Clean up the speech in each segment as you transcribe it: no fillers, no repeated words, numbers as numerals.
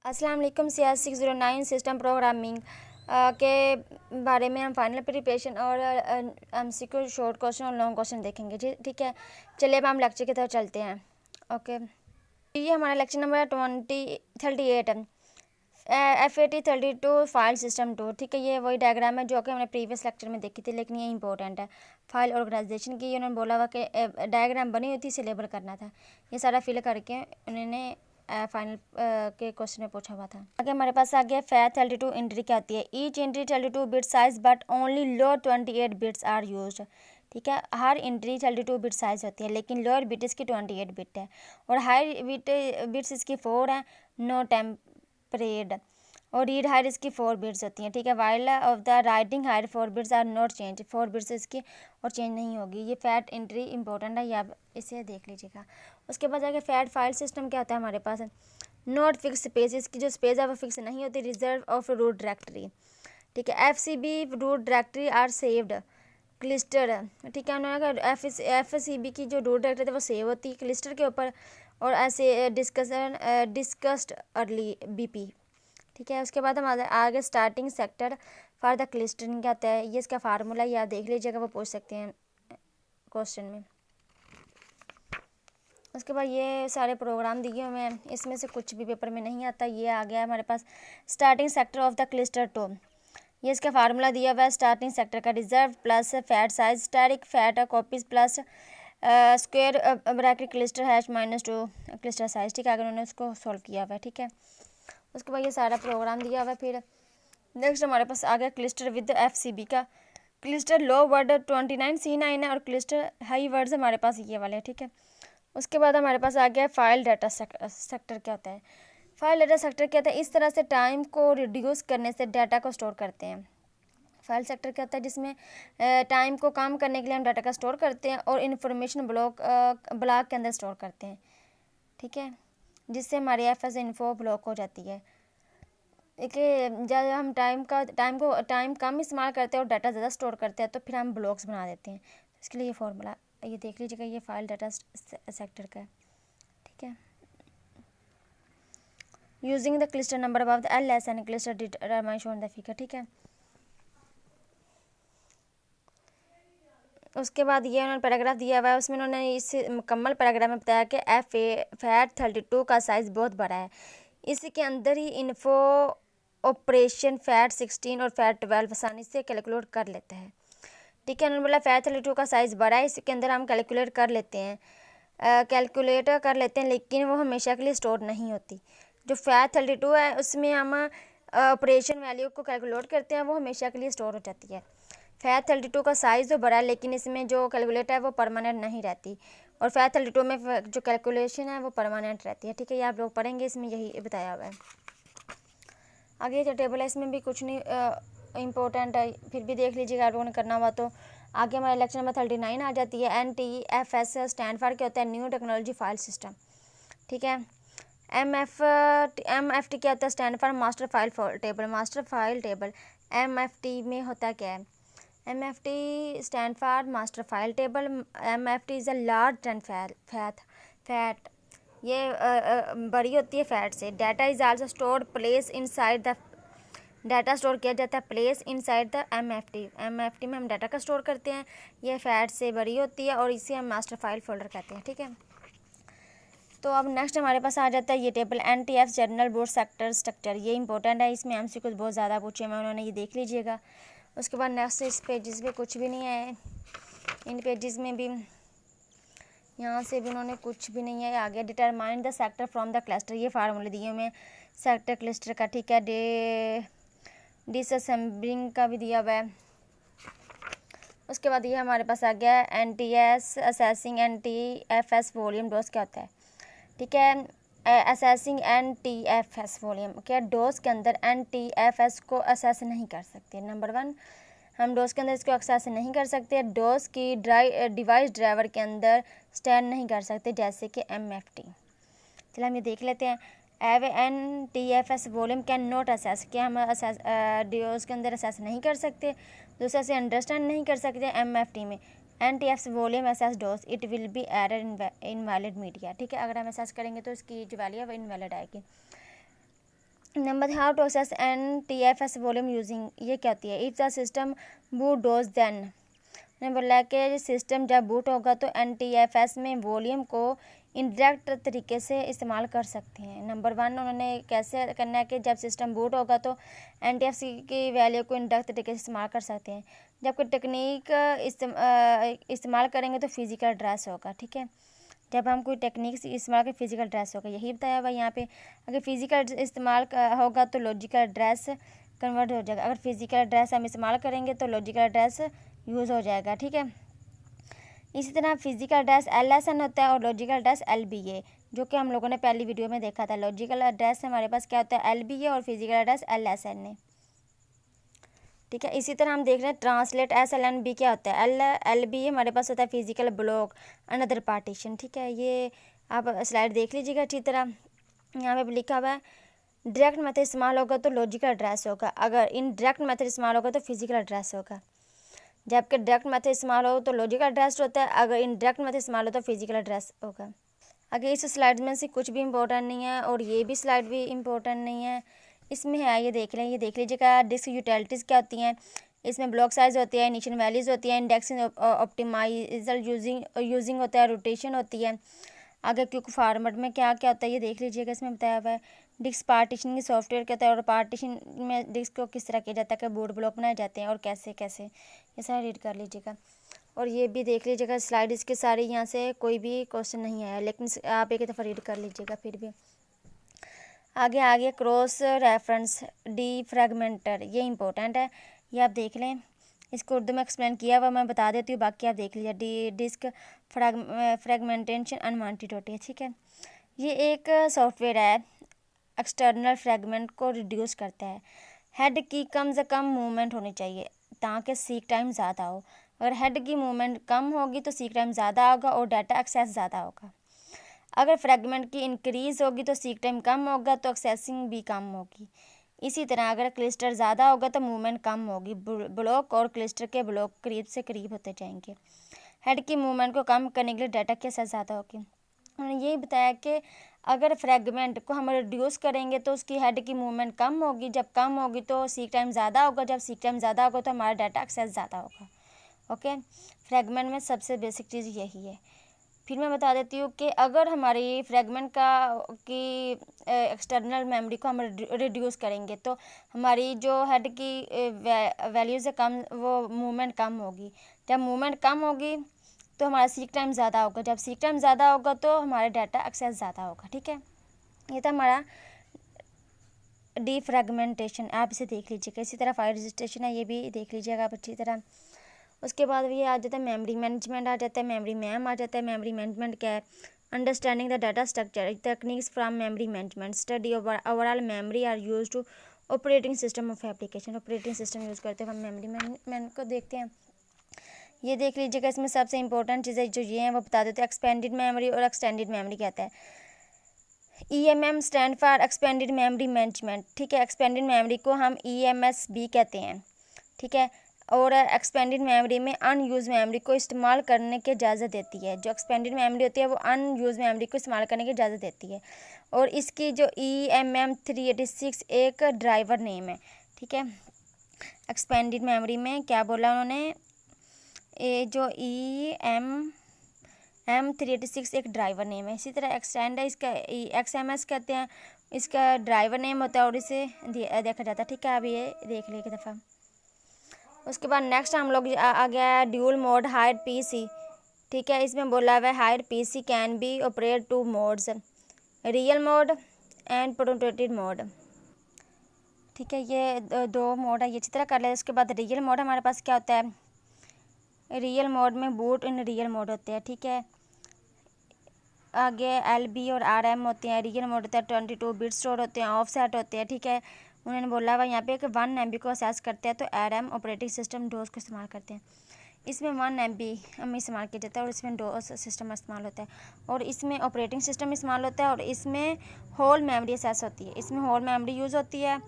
अस्सलाम वालेकुम। CS 609 system programming के बारे में हम फाइनल प्रिपरेशन और MCQ शॉर्ट क्वेश्चन और लॉन्ग क्वेश्चन देखेंगे जी। ठीक है, चलिए अब हम लेक्चर की तरफ चलते हैं। ओके, ये हमारा लेक्चर नंबर 38 है। FAT 32 file system 2। ठीक है, ये वही डायग्राम है जो कि हमने प्रीवियस लेक्चर में देखी थी, लेकिन ये इंपॉर्टेंट है। फाइल ऑर्गेनाइजेशन की उन्होंने बोला हुआ कि डायग्राम बनी हुई थी, इसे लेबल करना था। ये सारा फिल करके उन्होंने फाइनल के क्वेश्चन में पूछा हुआ था। आगे हमारे पास आ गया FAT 32 एंट्री क्या होती है। Each entry 32 bit size but only lower 28 bits are used. ठीक है, हर एंट्री 32 बिट साइज होती है, लेकिन लोअर बिट इसकी 28 बिट है और हाई बिट्स इसकी 4 है, नो टेम्परेड। और रीड हाइट इसकी 4 बिट्स होती हैं। ठीक है, while of the writing height 4 bits are not change. 4 bits इसकी और चेंज नहीं होगी। ये फैट एंट्री इंपॉर्टेंट है, या इसे देख लीजिएगा। उसके बाद जाके फैट फाइल सिस्टम क्या होता है हमारे पास। नॉट फिक्स स्पेस, इसकी जो स्पेस है वो फिक्स नहीं होती। Reserve of root directory. ठीक है, FCB root directory are saved cluster. ठीक है, उन्होंने कहा FCB की जो रूट डायरेक्टरी है वो सेव होती है क्लिस्टर के ऊपर, और ऐसे डिस्कस्ड अर्ली BP। ठीक है, उसके बाद हम आगे स्टार्टिंग सेक्टर फॉर द क्लिस्टरिंग क्या होता है, ये इसका फार्मूला या देख लीजिएगा, वो पूछ सकते हैं क्वेश्चन में। उसके बाद ये सारे प्रोग्राम दिए हुए हैं, इसमें से कुछ भी पेपर में नहीं आता। ये आ गया हमारे पास starting sector of the cluster 2। ये इसका फार्मूला दिया हुआ है स्टार्टिंग सेक्टर का। Reserve plus FAT size static FAT copies plus square bracket cluster hash -2 cluster size. ठीक है, अगर उन्होंने उसको सॉल्व किया हुआ है। ठीक है, उसके बाद ये सारा प्रोग्राम दिया हुआ है। फिर नेक्स्ट हमारे पास आ गया क्लिस्टर विद FCB का। क्लिस्टर लो वर्ड 29 C9 है और क्लिस्टर हाई वर्ड्स हमारे पास ये वाले हैं। ठीक है, उसके बाद हमारे पास आ गया फाइल डाटा सेक्टर क्या होता है। फाइल डाटा सेक्टर क्या होता है, इस तरह से टाइम को रिड्यूस करने से डाटा को स्टोर करते हैं। फाइल सेक्टर क्या होता है, जिसमें टाइम को कम करने के लिए हम डाटा का स्टोर करते हैं और इन्फॉर्मेशन ब्लॉक के अंदर स्टोर करते हैं। ठीक है, जिससे हमारी FS इन्फो ब्लॉक हो जाती है। देखिए, जब हम टाइम कम इस्तेमाल करते हैं और डाटा ज़्यादा स्टोर करते हैं तो फिर हम ब्लॉक्स बना देते हैं। तो इसके लिए ये फार्मूला ये देख लीजिएगा, ये फाइल डाटा सेक्टर का है। ठीक है, using the clyster number above the LSN clyster determine shown the figure. ठीक है, उसके बाद ये उन्होंने पैराग्राफ दिया हुआ है, उसमें उन्होंने इस मुकम्मल पैराग्राफ में बताया कि FAT 32 का साइज़ बहुत बड़ा है। इसके अंदर ही इन्फो ऑपरेशन फैट 16 और फैट 12 आसानी से कैलकुलेट कर लेता है। ठीक है, उन्होंने बोला फैट 32 का साइज़ बड़ा है, इसके अंदर हम कैलकुलेट कर लेते हैं, लेकिन वो हमेशा के लिए स्टोर नहीं होती। जो फैट 32 है उसमें हम ऑपरेशन वैल्यू को कैलकुलेट करते हैं, वो हमेशा के लिए स्टोर हो जाती है। फैट 32 का साइज़ तो बड़ा है, लेकिन इसमें जो कैलकुलेट है वो परमानेंट नहीं रहती, और फैट 32 में जो कैलकुलेशन है वो परमानेंट रहती है। ठीक है, ये आप लोग पढ़ेंगे, इसमें यही बताया हुआ है। आगे जो टेबल है इसमें भी कुछ नहीं इम्पोर्टेंट है, फिर भी देख लीजिएगा आप लोगों ने करना हुआ तो। आगे हमारे लेक्चर नंबर 39 आ जाती है। NTFS स्टैंड फॉर क्या होता है, न्यू टेक्नोलॉजी फाइल सिस्टम। ठीक है, MFT क्या होता है, stand for master file table. Master file table MFT में होता क्या है, MFT stand for master file table. MFT is a large and fat ये बड़ी होती है फैट से। Data is also stored place inside the, data store किया जाता है प्लेस इनसाइड द MFT में हम डाटा का स्टोर करते हैं। ये फैट से बड़ी होती है और इसे हम मास्टर फाइल फोल्डर कहते हैं। ठीक है, तो अब नेक्स्ट हमारे पास आ जाता है ये table NTF general board sector structure. ये इंपॉर्टेंट है, इसमें हमसे कुछ बहुत ज़्यादा पूछे मैं, उन्होंने ये देख लीजिएगा। उसके बाद नेक्स्ट इस पेजेस पे कुछ भी नहीं है, इन पेजेस में भी यहाँ से भी उन्होंने कुछ भी नहीं है। आगे determine the sector from the cluster, ये फार्मूले दिए हुए सेक्टर क्लस्टर का। ठीक है, डिसअसेंबलिंग का भी दिया हुआ है। उसके बाद ये हमारे पास आ गया NTS assessing NTFS volume dose क्या होता है। ठीक है, असेसिंग NTFS वॉल्यूम क्या, डोज के अंदर NTFS को असेस नहीं कर सकते। नंबर 1, हम डोज के अंदर इसको एक्सेस नहीं कर सकते। डोज की डिवाइस ड्राइवर के अंदर स्टैंड नहीं कर सकते, जैसे कि MFT। चलिए हम ये देख लेते हैं। NTFS volume can not assess, क्या हम डोज के अंदर असेस नहीं कर सकते, दूसरा से अंडरस्टैंड नहीं कर सकते। MFT में NTFS volume assess dose it will be error invalid media. ठीक है, अगर हम असेस करेंगे तो इसकी जो वैल्यू है वो इनवैलिड आएगी। Number how to access NTFS volume using, ये क्या होती है? If the system boot does then, मैंने बोला कि सिस्टम जब बूट होगा तो NTFS में वॉल्यूम को इंडायरेक्ट तरीके से इस्तेमाल कर सकते हैं। नंबर 1 उन्होंने कैसे करना है कि जब सिस्टम बूट होगा तो NTFS की वैल्यू को इंडायरेक्ट तरीके से इस्तेमाल कर सकते हैं। जब कोई टेक्निक इस्तेमाल करेंगे तो फिज़िकल एड्रेस होगा, ठीक है। जब हम कोई टेक्निक इस्तेमाल करें फिज़िकल एड्रेस होगा, यही बताया हुआ यहाँ पे। अगर फिज़िकल इस्तेमाल होगा तो लॉजिकल एड्रेस कन्वर्ट हो जाएगा। अगर फिज़िकल एड्रेस हम इस्तेमाल करेंगे तो लॉजिकल एड्रेस यूज़ हो जाएगा, ठीक है। इसी तरह फिज़िकल एड्रेस LSN होता है और लॉजिकल एड्रेस LBA, जो कि हम लोगों ने पहली वीडियो में देखा था। लॉजिकल एड्रेस हमारे पास क्या होता है? LBA और फिज़िकल एड्रेस LSN है, ठीक है। इसी तरह हम देख रहे हैं ट्रांसलेट SLNB क्या होता है? LBA हमारे पास होता है फिजिकल ब्लॉक अनदर पार्टीशन, ठीक है। ये आप स्लाइड देख लीजिएगा अच्छी तरह। यहाँ पे लिखा हुआ है डायरेक्ट मेथड इस्तेमाल होगा तो लॉजिकल एड्रेस होगा, अगर इनडायरेक्ट मेथड इस्तेमाल होगा तो फिजिकल एड्रेस होगा। जबकि डायरेक्ट मेथड इस्तेमाल हो तो लॉजिकल एड्रेस होता है, अगर इनडायरेक्ट मेथड इस्तेमाल हो तो फिजिकल एड्रेस होगा। आगे इस स्लाइड में से कुछ भी इम्पोर्टेंट नहीं है और ये भी स्लाइड भी इम्पोर्टेंट नहीं है, इसमें है ये देख लें। ये देख लीजिएगा डिस्क यूटिलिटीज़ क्या होती हैं। इसमें ब्लॉक साइज होती है, इनिशियल वैल्यूज़ होती है, इंडेक्सिंग ऑप्टिमाइजर यूजिंग होता है, रोटेशन होती है। आगे क्विक फॉर्मेट में क्या क्या होता है ये देख लीजिएगा, इसमें बताया हुआ है। डिस्क पार्टीशनिंग सॉफ्टवेयर क्या होता है और पार्टीशन में डिस्क को किस तरह किया जाता है, कि बोर्ड ब्लॉक बनाए जाते हैं और कैसे कैसे, ये सारा रीड कर लीजिएगा। और ये भी देख लीजिएगा स्लाइड इसके सारे, यहाँ से कोई भी क्वेश्चन नहीं आया, लेकिन आप एक दफ़ा रीड कर लीजिएगा फिर भी। आगे क्रॉस रेफरेंस डीफ्रैगमेंटर, ये इंपॉर्टेंट है, ये आप देख लें। इसको उर्दू में एक्सप्लेन किया हुआ मैं बता देती हूँ, बाकी आप देख लीजिए। डिस्क फ्रैगमेंटेशन अनवांटेड होती है, ठीक है। ये एक सॉफ्टवेयर है, एक्सटर्नल फ्रैगमेंट को रिड्यूस करता है। हेड की कम से कम मूवमेंट होनी चाहिए ताकि सीक टाइम ज़्यादा हो। अगर हेड की मूवमेंट कम होगी तो सीक टाइम ज़्यादा होगा और डाटा एक्सेस ज़्यादा होगा। अगर फ्रैगमेंट की इंक्रीज़ होगी तो सीक टाइम कम होगा तो एक्सेसिंग भी कम होगी। इसी तरह अगर क्लस्टर ज़्यादा होगा तो मूवमेंट कम होगी, ब्लॉक और क्लस्टर के ब्लॉक करीब से करीब होते जाएंगे। हेड की मूवमेंट को कम करने के लिए डाटा की एक्सेस ज़्यादा होगी। उन्होंने यही बताया कि अगर फ्रैगमेंट को हम रिड्यूस करेंगे तो उसकी हेड की मूवमेंट कम होगी, जब कम होगी तो सीक टाइम ज़्यादा होगा, जब सीक टाइम ज़्यादा होगा तो हमारा डाटा एक्सेस ज़्यादा होगा। ओके, फ्रैगमेंट में सबसे बेसिक चीज़ यही है। फिर मैं बता देती हूँ कि अगर हमारी फ्रैगमेंट की एक्सटर्नल मेमोरी को हम रिड्यूस करेंगे तो हमारी जो हेड की वैल्यूज़ है कम, वो मूवमेंट कम होगी। जब मूवमेंट कम होगी तो हमारा सीक टाइम ज़्यादा होगा, जब सीक टाइम ज़्यादा होगा तो हमारा डाटा एक्सेस ज़्यादा होगा, ठीक है। ये था हमारा डीफ्रैगमेंटेशन, आप इसे देख लीजिएगा। इसी तरह फाइल रजिस्ट्रेशन है, ये भी देख लीजिएगा आप अच्छी तरह। उसके बाद ये आ जाता है मेमोरी मैनेजमेंट, आ जाता है मेमोरी मैम, आ जाता है मेमोरी मैनेजमेंट क्या है। Understanding the data structure techniques from memory management, study overall memory are use to operating system of application. Operating system use करते हुए हम मेमोरी मैनेजमेंट को देखते हैं। ये देख लीजिएगा, इसमें सबसे इंपॉर्टेंट चीज़ें जो ये हैं वो बता देते हैं। एक्सपेंडेड मेमोरी और एक्सटेंडेड मेमोरी कहता है। EMM stand for expanded memory management, ठीक है। एक्सपेंडेड मेमोरी को हम EMS भी कहते हैं, ठीक है। और एक्सपेंडेड मेमोरी में अनयूज मेमोरी को इस्तेमाल करने की इजाज़त देती है। जो एक्सपेंडेड मेमोरी होती है वो अनयूज मेमोरी को इस्तेमाल करने की इजाज़त देती है। और इसकी जो EMM 386 एक ड्राइवर नेम है, ठीक है। एक्सपेंडेड मेमोरी में क्या बोला उन्होंने, ये जो EMM 386 एक ड्राइवर नेम है। इसी तरह एक्सटेंड है, इसका XMS कहते हैं, इसका ड्राइवर नेम होता है और इसे देखा जाता है, ठीक है। अब ये देख लिया एक दफ़ा। उसके बाद नेक्स्ट हम लोग आ गया ड्यूल मोड हायर PC, ठीक है। इसमें बोला हुआ है higher PC can be operate 2 modes, real mode and prototype mode, ठीक है। ये दो मोड है, ये अच्छी तरह कर ले। उसके बाद रियल मोड हमारे पास क्या होता है, रियल मोड में बूट इन रियल मोड होते हैं, ठीक है। आगे LB और RM होते हैं। रियल मोड होता है 22 बिट स्टोर होते हैं, ऑफसेट होते हैं, ठीक है। उन्होंने बोला हुआ यहाँ पे कि 1 MB को असेस करते हैं तो RM ऑपरेटिंग सिस्टम डोज को इस्तेमाल करते हैं। इसमें 1 MB हम इस्तेमाल किया जाता है और इसमें डोज सिस्टम इस्तेमाल होता है और इसमें ऑपरेटिंग सिस्टम इस्तेमाल होता है और इसमें होल मेमोरी असेस होती है। इसमें होल मेमोरी यूज़ होती है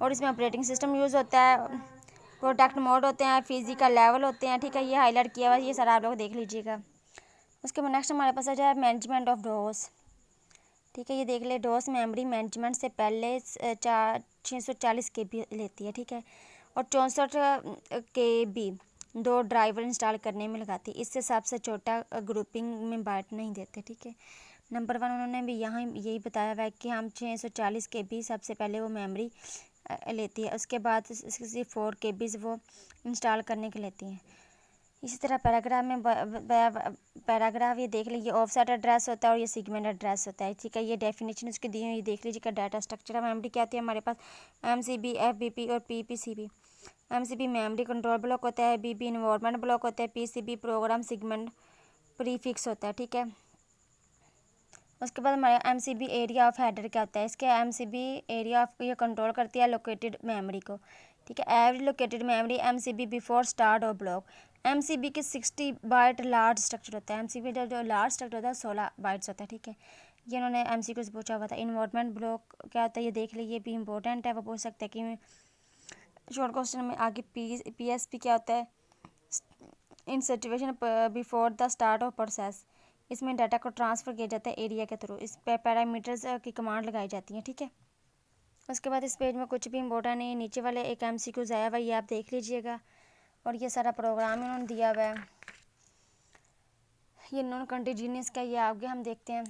और इसमें ऑपरेटिंग सिस्टम यूज़ होता है। प्रोटेक्ट मोड होते हैं, फिजिकल लेवल होते हैं, ठीक है। ये हाईलाइट किया हुआ है, ये सारा आप लोग देख लीजिएगा। उसके बाद नेक्स्ट हमारे पास आ जाए मैनेजमेंट ऑफ डोज, ठीक है। ये देख ले, डोस मेमोरी मैनेजमेंट से पहले 640 KB लेती है, ठीक है, और 64 KB 2 ड्राइवर इंस्टॉल करने में लगाती है। इससे सबसे छोटा ग्रुपिंग में बाइट नहीं देते, ठीक है। नंबर 1 उन्होंने भी यहाँ यही बताया हुआ है कि हम 640 KB सबसे पहले वो मेमोरी लेती है, उसके बाद 64 KB वो इंस्टॉल करने के लेती हैं। इसी तरह पैराग्राफ में पैराग्राफ ये देख लीजिए, ऑफसेट एड्रेस होता है और ये सेगमेंट एड्रेस होता है, ठीक है। ये डेफिनेशन उसकी दी हुई ये देख लीजिएगा। डाटा स्ट्रक्चर मेमोरी क्या होती है हमारे पास, MCB, FBP और PPCB। MCB memory control block होता है, BB इन्वायरमेंट ब्लॉक होता है, PCB प्रोग्राम सेगमेंट प्रीफिक्स होता है, ठीक है। उसके बाद हमारे MCB एरिया ऑफ हेडर क्या होता है, इसके MCB एरिया ऑफ ये कंट्रोल करती है लोकेटेड मेमोरी को, ठीक है। Every located memory MCB before start और ब्लॉक। MCB के 60 बाइट लार्ज स्ट्रक्चर होता है। MCB जो लार्ज स्ट्रक्चर होता है 16 बाइट्स होता है, ठीक है। ये उन्होंने MCQ से पूछा हुआ था। इन्वायरमेंट ब्लॉक क्या होता है ये देख लीजिए, भी इंपॉर्टेंट है, वो पूछ सकते हैं कि शॉर्ट क्वेश्चन में आगे। PSP क्या होता है, in situation before the start of process. इसमें डाटा को ट्रांसफ़र किया जाता है एरिया के थ्रू, इस पर पैरामीटर्स की कमांड लगाई जाती है, ठीक है। उसके बाद इस पेज में कुछ भी इंपॉर्टेंट नहीं है, नीचे वाले एक MCQ आया हुआ है, ये आप देख लीजिएगा। और ये सारा प्रोग्राम इन्होंने दिया हुआ है। ये नॉन कंटीन्यूअस का, ये आगे हम देखते हैं,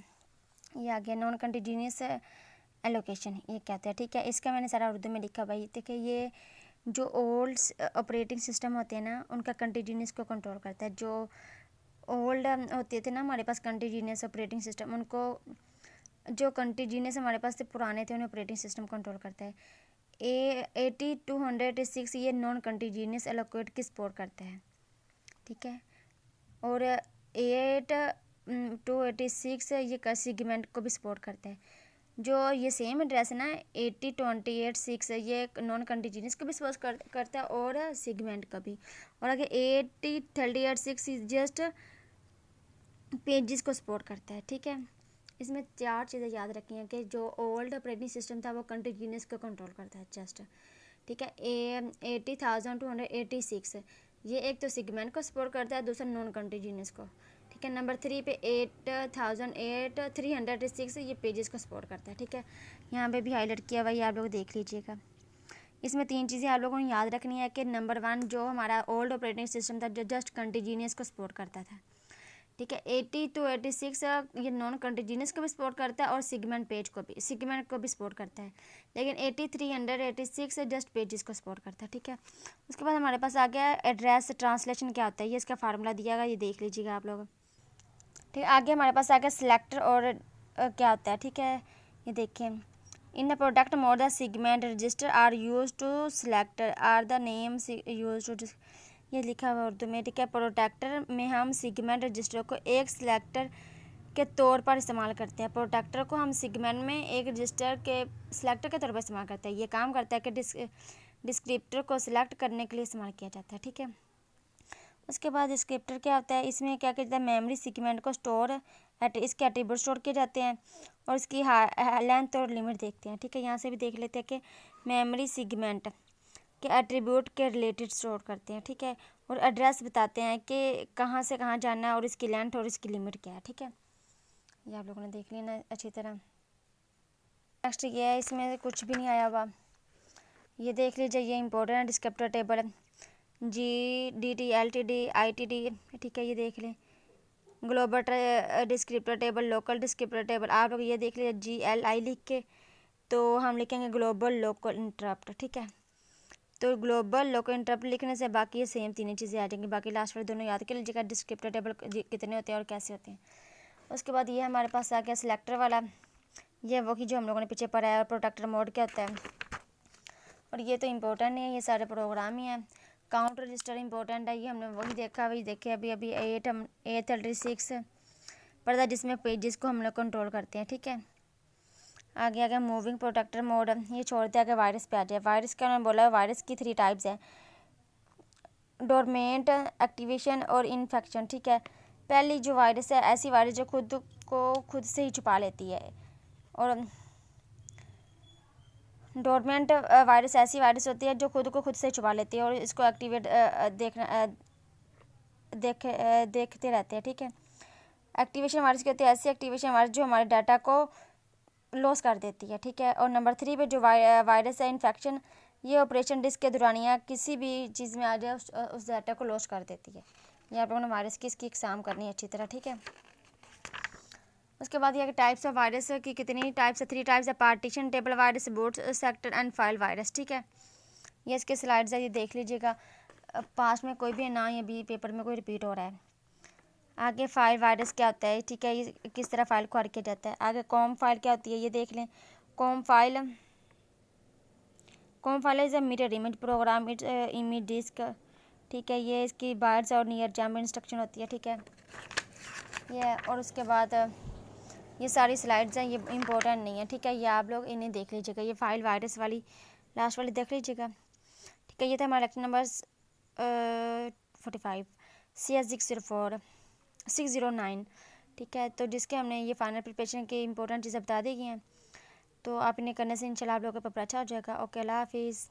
ये आगे नॉन कंटीन्यूअस एलोकेशन ये कहते हैं, ठीक है। इसका मैंने सारा उर्दू में लिखा भाई, ठीक है। ये जो ओल्ड ऑपरेटिंग सिस्टम होते हैं ना, उनका कंटीन्यूअस को कंट्रोल करता है। जो ओल्ड होते थे ना हमारे पास कंटीन्यूअस ऑपरेटिंग सिस्टम, उनको जो कंटीन्यूअस हमारे पास थे पुराने थे, उन्हें ऑपरेटिंग सिस्टम कंट्रोल करता है। 8286 ये नॉन कंटीन्यूअस एलोकेट की सपोर्ट करता है, ठीक है। और 8286 ये सेगमेंट को भी सपोर्ट करता है। जो ये सेम एड्रेस है ना 80286 ये नॉन कंटीन्यूअस को भी सपोर्ट करता है और सेगमेंट का भी। और आगे 8036 जस्ट पेजेस को सपोर्ट करता है, ठीक है। इसमें 4 चीज़ें याद रखी हैं कि जो ओल्ड ऑपरेटिंग सिस्टम था वो कंटीन्यूअस को कंट्रोल करता है जस्ट, ठीक है। 80286 ये एक तो सेगमेंट को सपोर्ट करता है, दूसरा नॉन कंटीन्यूअस को, ठीक है। नंबर 3 पे 8306 ये पेजेस को सपोर्ट करता है, ठीक है। यहाँ पे भी हाईलाइट किया हुआ है, आप लोग देख लीजिएगा। इसमें 3 चीज़ें आप लोगों को याद रखनी है कि नंबर 1 जो हमारा ओल्ड ऑपरेटिंग सिस्टम था जो जस्ट कंटीन्यूअस को सपोर्ट करता था, ठीक है। 80 to 86 ये नॉन कंटीन्यूअस को भी सपोर्ट करता है और सेगमेंट को भी सपोर्ट करता है, लेकिन 8386 जस्ट पेजेस को सपोर्ट करता है, ठीक है। उसके बाद हमारे पास आ गया एड्रेस ट्रांसलेशन क्या होता है, ये इसका फार्मूला दिया गया, ये देख लीजिएगा आप लोग, ठीक है। आगे हमारे पास आ गया सिलेक्टर और क्या होता है, ठीक है। ये देखिए, in the product mode the segment register are use to selector are the name use to, ये लिखा हुआ उर्दू में, ठीक है। प्रोटेक्टर में हम सेगमेंट रजिस्टर को एक सिलेक्टर के तौर पर इस्तेमाल करते हैं। प्रोटेक्टर को हम सेगमेंट में एक रजिस्टर के सिलेक्टर के तौर पर इस्तेमाल करते हैं। ये काम करता है कि डिस्क्रिप्टर को सिलेक्ट करने के लिए इस्तेमाल किया जाता है, ठीक है। उसके बाद डिस्क्रिप्टर क्या होता है, इसमें क्या किया जाता है, मेमोरी सेगमेंट को स्टोर इसके एट्रीब्यूट स्टोर किए जाते हैं और इसकी लेंथ और लिमिट देखते हैं, ठीक है। यहाँ से भी देख लेते हैं कि मेमोरी सेगमेंट के एट्रीब्यूट के रिलेटेड स्टोर करते हैं, ठीक है। और एड्रेस बताते हैं कि कहाँ से कहाँ जाना है और इसकी लेंथ और इसकी लिमिट क्या है, ठीक है। ये आप लोगों ने देख लेना अच्छी तरह। नेक्स्ट ये है, इसमें कुछ भी नहीं आया हुआ, ये देख लीजिए। ये important descriptor table GDT LTD ITD, ठीक है। ये देख लें global descriptor table, local descriptor table, आप लोग ये देख लीजिए GLI लिख के, तो हम लिखेंगे ग्लोबल लोकल इंटरप्ट, ठीक है। तो ग्लोबल लोकल इंटरप्ट लिखने से बाकी ये सेम 3 चीज़ें आ जाएंगी, बाकी लास्ट वाले दोनों याद कर लीजिएगा, डिस्क्रिप्टर टेबल कितने होते हैं और कैसे होते हैं। उसके बाद ये हमारे पास आ गया सिलेक्टर वाला, ये वो कि जो हम लोगों ने पीछे पढ़ा है। और प्रोटेक्टर मोड क्या होता है, और ये तो इम्पोर्टेंट नहीं है, ये सारे प्रोग्राम ही हैं। काउंट रजिस्टर इंपॉर्टेंट है, ये हमने वही देखा, वही देखे अभी 836 पढ़ा जिसमें पेजेस को हम लोग कंट्रोल करते हैं, ठीक है। आगे आगे मूविंग प्रोटेक्टर मोड, ये छोड़ते आगे वायरस पे आ जाए। वायरस का उन्होंने बोला है, वायरस की 3 टाइप्स हैं, डोरमेंट, एक्टिवेशन और इन्फेक्शन, ठीक है। पहली जो वायरस है, ऐसी वायरस जो खुद से ही छुपा लेती है। और डोरमेंट वायरस ऐसी वायरस होती है जो खुद से छुपा लेती है और इसको एक्टिवेट देखते रहते हैं, ठीक है। एक्टिवेशन वायरस कहते हैं ऐसी एक्टिवेशन वायरस जो हमारे डाटा को लॉस कर देती है, ठीक है। और नंबर 3 पे जो वायरस है इन्फेक्शन, ये ऑपरेशन डिस्क के दौरान या किसी भी चीज़ में आ जाए उस डाटा को लॉस कर देती है। ये आप लोगों ने वायरस की इसकी एग्जाम करनी है अच्छी तरह, ठीक है। उसके बाद ये टाइप्स ऑफ वायरस की कितनी टाइप्स है, 3 टाइप्स है, partition, table virus, boot sector and file virus, ठीक है। ये इसके स्लाइड्स है, ये देख लीजिएगा। पास में कोई भी है ना, ये भी पेपर में कोई रिपीट हो रहा है। आगे फाइल वायरस क्या होता है, ठीक है, ये किस तरह फाइल को किया जाता है। आगे कॉम फाइल क्या होती है, ये देख लें। COM file is a mirror image program, it's image disk, ठीक है। ये इसकी बाइट्स और नियर जंप इंस्ट्रक्शन होती है, ठीक है। ये और उसके बाद ये सारी स्लाइड्स हैं, ये इंपॉर्टेंट नहीं है, ठीक है। ये आप लोग इन्हें देख लीजिएगा। ये फाइल वायरस वाली लास्ट वाली देख लीजिएगा, ठीक है। ये था हमारा लेक्चर नंबर 45 CS609, ठीक है। तो जिसके हमने ये फाइनल प्रिपरेशन की इंपॉर्टेंट चीज़ें बता दी गई हैं, तो आप इन्हें करने से इंशाल्लाह आप लोगों का पेपर अच्छा हो जाएगा। ओके, अल्लाह हाफिज़।